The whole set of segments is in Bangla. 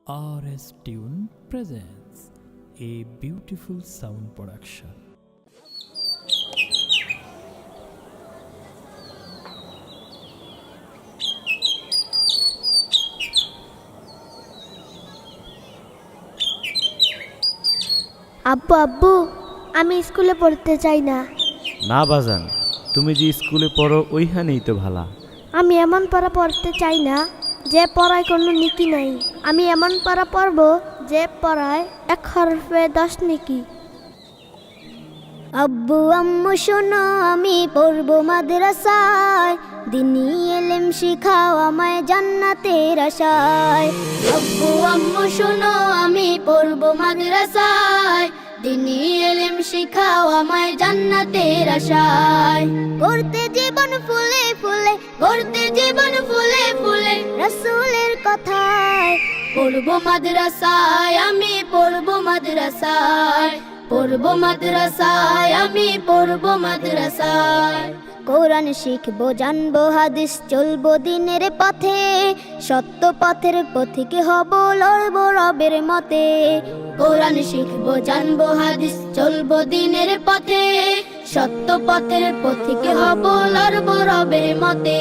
RS Tune presents a beautiful sound production. আব্বু আব্বু আমি স্কুলে পড়তে চাই না। না বাজান, তুমি যে স্কুলে পড়ো ওইখানেই তো ভালা। আমি এমন পড়া পড়তে চাই না যে পড়ায় কোনো নীতি নাই। আমি এমন পড়া পড়ব যে পড়ায় 1 হরফে 10 নেকি। আব্বু আম্মু শোনো আমি পড়ব মাদ্রাসায়, দিনী ইলম শিখাও আমায় জান্নাতের আশায়। আব্বু আম্মু শোনো আমি পড়ব মাদ্রাসায়, দিনী ইলম শিখাও আমায় জান্নাতের আশায়। করতে জীবন ফুলে ফুলে, করতে জীবন ফুলে ফুলে রাসূলের কথায়। পড়ব মাদ্রাসায় আমি পড়ব মাদ্রাসায়, পড়ব মাদ্রাসায় আমি পড়ব মাদ্রাসায়। কোরআন শিখবো জানবো হাদিস চলবো দিনের পথে, সত্য পথের পথিক হব লড়বো রবের মতে। কোরআন শিখবো জানবো হাদিস চলবো দিনের পথে, সত্য পথের পথিক হব লড়বো রবের মতে।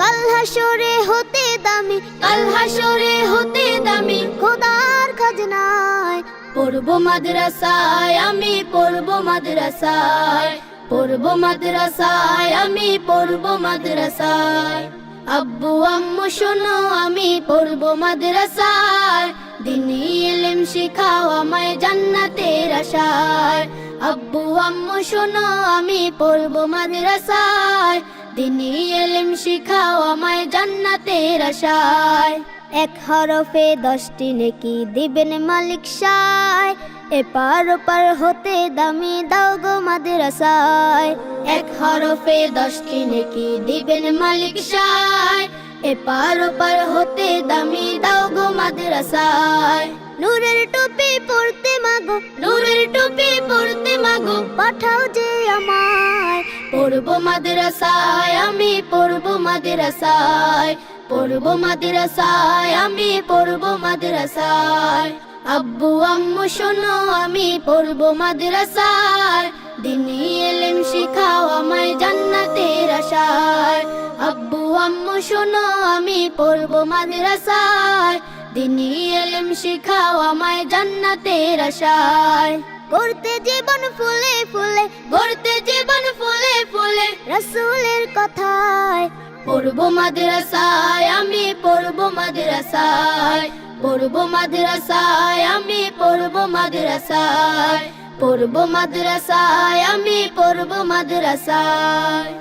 কাল হাসরে হতে দামি, কাল হাসরে হতে দামি খোদার খাজনায়। পড়ব মাদ্রাসায় আমি পড়ব মাদ্রাসায়, পড়ব মাদ্রাসায় আমি পড়ব মাদ্রাসায়। আব্বু আম্মু শোনো আমি পড়ব মাদ্রাসায়, দিনী ইলম শিখাও আমায় জান্নাতের আশায়। আব্বু আম্মু শোনো আমি পড়ব মাদ্রাসায়, দিনী ইলম শিখাও আমায় জান্নাতের আশায়। 1 হরফে 10টি নেকি দিবেন মালিক সায়, এপার ওপার হতে দামি দাও গো মাদ্রাসায়। 1 হরফে 10টি নেকি দিবেন মালিক সায়, এপার ওপার হতে দামি দাও গো মাদ্রাসায়। নূরের টুপি পরতে মাগো, নূরের টুপি পরতে মাগো পাঠাও যে আমায়। পড়ব মাদ্রাসায় আমি পড়ব মাদ্রাসায়, পড়ব মাদ্রাসায় আমি পড়ব মাদ্রাসায়। আব্বু আম্মু শোনো আমি পড়ব মাদ্রাসায়, দিনী ইলম শিখাও আমায় জান্নাতের আশায়। আব্বু আম্মু শোনো আমি পড়ব মাদ্রাসায়, দিনী ইলম শিখাও আমায় জান্নাতের আশায়। করতে জীবন ফুলে ফুলে, করতে জীবন ফুলে ফুলে রাসূলের কথায়। পড়ব মাদ্রাসায় আমি পড়ব মাদ্রাসায়, পড়ব মাদ্রাসায় আমি পড়ব মাদ্রাসায়, পড়ব মাদ্রাসায় আমি পড়ব মাদ্রাসায়।